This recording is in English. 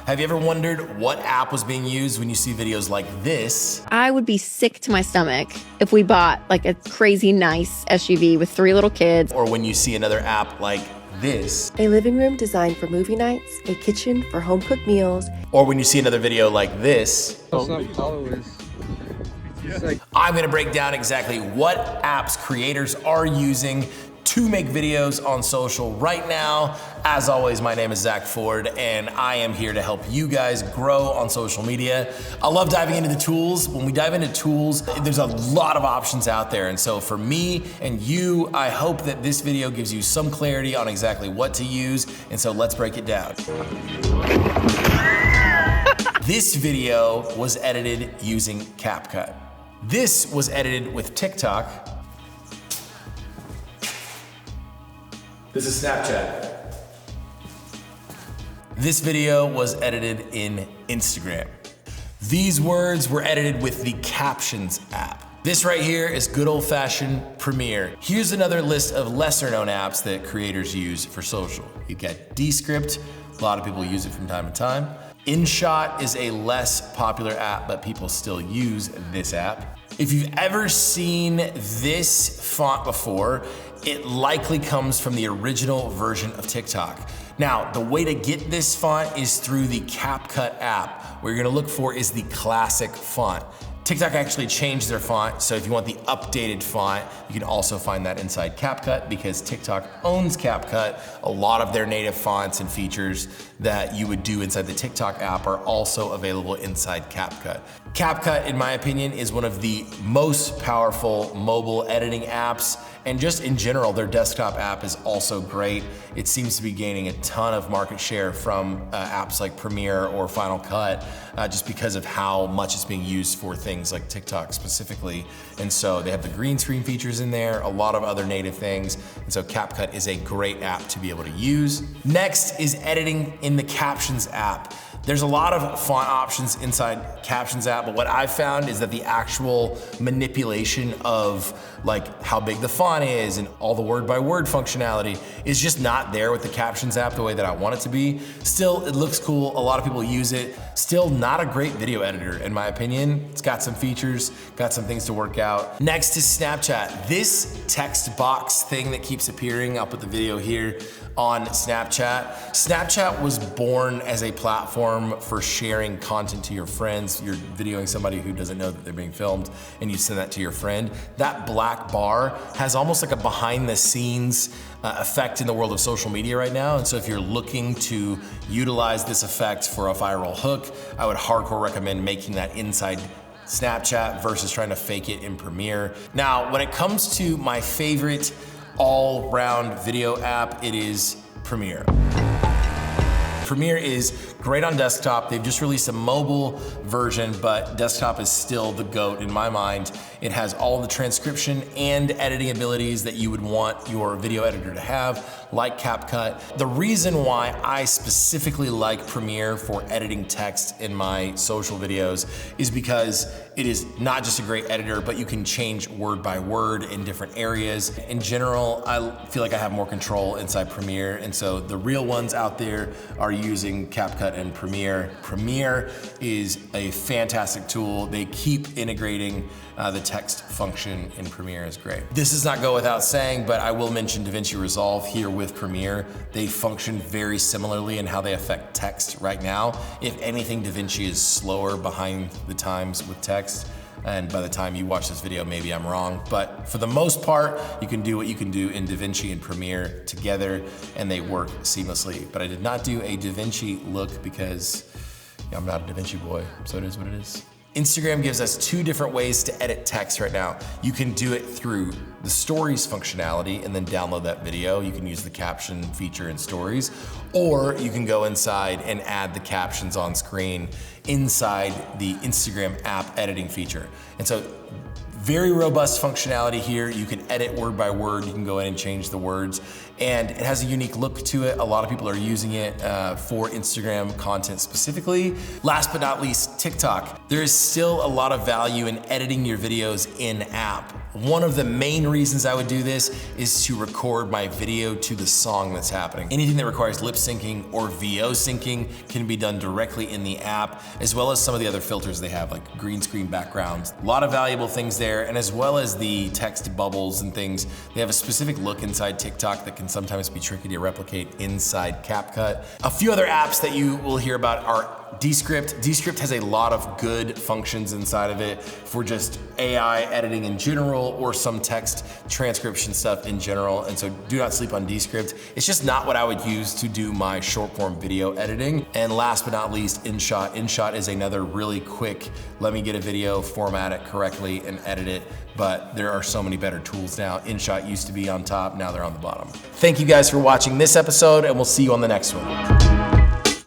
Have you ever wondered what app was being used when you see videos like this? I would be sick to my stomach if we bought like a crazy nice SUV with 3 little kids. Or when you see another app like this? A living room designed for movie nights, a kitchen for home-cooked meals. Or when you see another video like this? I'm gonna break down exactly what apps creators are using to make videos on social right now. As always, my name is Zach Ford, and I am here to help you guys grow on social media. I love diving into the tools. When we dive into tools, there's a lot of options out there. And so for me and you, I hope that this video gives you some clarity on exactly what to use. And so let's break it down. This video was edited using CapCut. This was edited with TikTok. This is Snapchat. This video was edited in Instagram. These words were edited with the Captions app. This right here is good old-fashioned Premiere. Here's another list of lesser-known apps that creators use for social. You've got Descript. A lot of people use it from time to time. InShot is a less popular app, but people still use this app. If you've ever seen this font before, it likely comes from the original version of TikTok. Now, the way to get this font is through the CapCut app. What you're gonna look for is the classic font. TikTok actually changed their font, so if you want the updated font, you can also find that inside CapCut because TikTok owns CapCut. A lot of their native fonts and features that you would do inside the TikTok app are also available inside CapCut. CapCut, in my opinion, is one of the most powerful mobile editing apps, and just in general, their desktop app is also great. It seems to be gaining a ton of market share from apps like Premiere or Final Cut, just because of how much it's being used for things like TikTok specifically. And so they have the green screen features in there, a lot of other native things. And so CapCut is a great app to be able to use. Next is editing in the Captions app. There's a lot of font options inside Captions app, but what I've found is that the actual manipulation of like how big the font is and all the word by word functionality is just not there with the Captions app the way that I want it to be. Still, it looks cool. A lot of people use it. Still not a great video editor in my opinion. It's got some features, got some things to work out. Next is Snapchat. This text box thing that keeps appearing, I'll put the video here on Snapchat. Snapchat was born as a platform for sharing content to your friends. You're videoing somebody who doesn't know that they're being filmed and you send that to your friend. That black bar has almost like a behind the scenes effect in the world of social media right now. And so if you're looking to utilize this effect for a viral hook, I would hardcore recommend making that inside Snapchat versus trying to fake it in Premiere. Now, when it comes to my favorite all-round video app, it is Premiere. Premiere is great on desktop. They've just released a mobile version, but desktop is still the GOAT in my mind. It has all the transcription and editing abilities that you would want your video editor to have, like CapCut. The reason why I specifically like Premiere for editing text in my social videos is because it is not just a great editor, but you can change word by word in different areas. In general, I feel like I have more control inside Premiere, and so the real ones out there are using CapCut and Premiere. Premiere is a fantastic tool. They keep integrating the text function in Premiere is great. This does not go without saying, but I will mention DaVinci Resolve here with Premiere. They function very similarly in how they affect text right now. If anything, DaVinci is slower behind the times with text. And by the time you watch this video, maybe I'm wrong. But for the most part, you can do what you can do in DaVinci and Premiere together, and they work seamlessly. But I did not do a DaVinci look because I'm not a DaVinci boy, so it is what it is. Instagram gives us 2 different ways to edit text right now. You can do it through the Stories functionality and then download that video. You can use the caption feature in Stories, or you can go inside and add the captions on screen inside the Instagram app editing feature. And so very robust functionality here. You can edit word by word. You can go in and change the words. And it has a unique look to it. A lot of people are using it for Instagram content specifically. Last but not least, TikTok. There is still a lot of value in editing your videos in app. One of the main reasons I would do this is to record my video to the song that's happening. Anything that requires lip syncing or VO syncing can be done directly in the app, as well as some of the other filters they have, like green screen backgrounds. A lot of valuable things there, and as well as the text bubbles and things, they have a specific look inside TikTok that can sometimes be tricky to replicate inside CapCut. A few other apps that you will hear about are Descript. Descript has a lot of good functions inside of it for just AI editing in general or some text transcription stuff in general, and so do not sleep on Descript. It's just not what I would use to do my short form video editing. And last but not least, InShot. InShot is another really quick, let me get a video, format it correctly, and edit it. But there are so many better tools now. InShot used to be on top, now they're on the bottom. Thank you guys for watching this episode, and we'll see you on the next one.